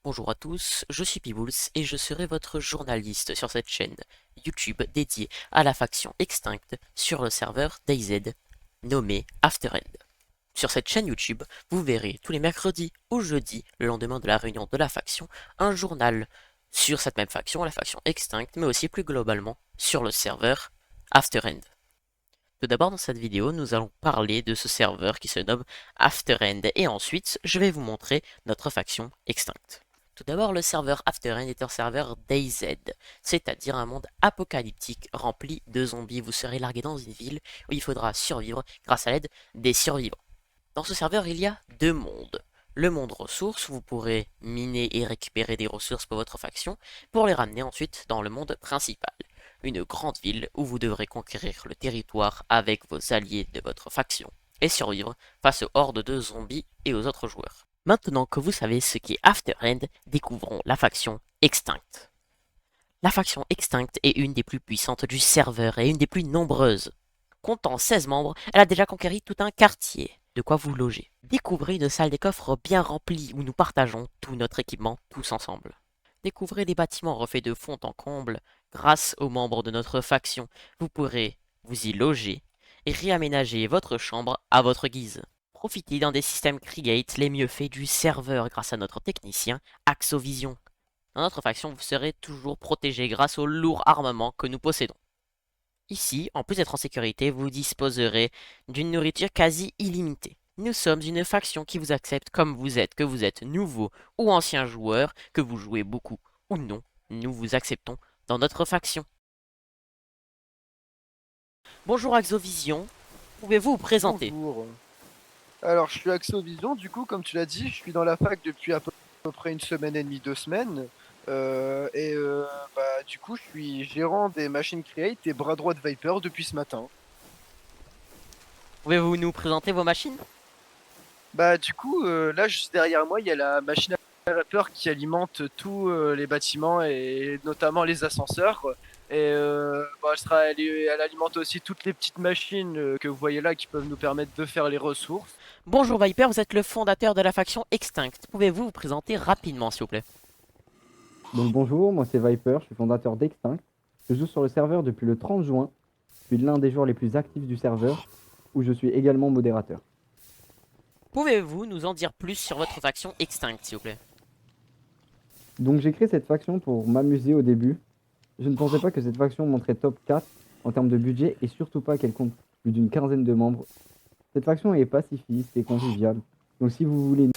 Bonjour à tous, je suis Pibouls et je serai votre journaliste sur cette chaîne YouTube dédiée à la faction Extinct sur le serveur DayZ, nommé Afterend. Sur cette chaîne YouTube, vous verrez tous les mercredis ou jeudis, le lendemain de la réunion de la faction, un journal sur cette même faction, la faction Extinct, mais aussi plus globalement sur le serveur Afterend. Tout d'abord dans cette vidéo, nous allons parler de ce serveur qui se nomme Afterend et ensuite je vais vous montrer notre faction Extinct. Tout d'abord, le serveur Afterend est un serveur DayZ, c'est-à-dire un monde apocalyptique rempli de zombies. Vous serez largué dans une ville où il faudra survivre grâce à l'aide des survivants. Dans ce serveur, il y a deux mondes. Le monde ressources, où vous pourrez miner et récupérer des ressources pour votre faction, pour les ramener ensuite dans le monde principal. Une grande ville où vous devrez conquérir le territoire avec vos alliés de votre faction et survivre face aux hordes de zombies et aux autres joueurs. Maintenant que vous savez ce qu'est Afterend, découvrons la faction Extinct. La faction Extinct est une des plus puissantes du serveur et une des plus nombreuses. Comptant 16 membres, elle a déjà conquéri tout un quartier. De quoi vous loger. Découvrez une salle des coffres bien remplie où nous partageons tout notre équipement tous ensemble. Découvrez des bâtiments refaits de fond en comble grâce aux membres de notre faction. Vous pourrez vous y loger et réaménager votre chambre à votre guise. Profitez d'un des systèmes Create les mieux faits du serveur grâce à notre technicien Axovision. Dans notre faction, vous serez toujours protégé grâce au lourd armement que nous possédons. Ici, en plus d'être en sécurité, vous disposerez d'une nourriture quasi illimitée. Nous sommes une faction qui vous accepte comme vous êtes, que vous êtes nouveau ou ancien joueur, que vous jouez beaucoup ou non, nous vous acceptons dans notre faction. Bonjour Axovision, pouvez-vous vous présenter? Bonjour. Alors, je suis Axovision, du coup, comme tu l'as dit, je suis dans la fac depuis à peu près une semaine et demie, 2 semaines. Du coup, je suis gérant des machines Create et bras droit de Viper depuis ce matin. Pouvez-vous nous présenter vos machines? Là, juste derrière moi, il y a la machine à vapeur qui alimente tous les bâtiments et notamment les ascenseurs. Elle alimente aussi toutes les petites machines que vous voyez là qui peuvent nous permettre de faire les ressources. Bonjour Viper, vous êtes le fondateur de la faction Extinct. Pouvez-vous vous présenter rapidement s'il vous plaît? Donc bonjour, moi c'est Viper, je suis fondateur d'Extinct. Je joue sur le serveur depuis le 30 juin. Je suis l'un des joueurs les plus actifs du serveur, où je suis également modérateur. Pouvez-vous nous en dire plus sur votre faction Extinct s'il vous plaît? Donc j'ai créé cette faction pour m'amuser au début. Je ne pensais pas que cette faction monterait top 4 en termes de budget et surtout pas qu'elle compte plus d'une quinzaine de membres. Cette faction est pacifiste et conviviale. Donc si vous voulez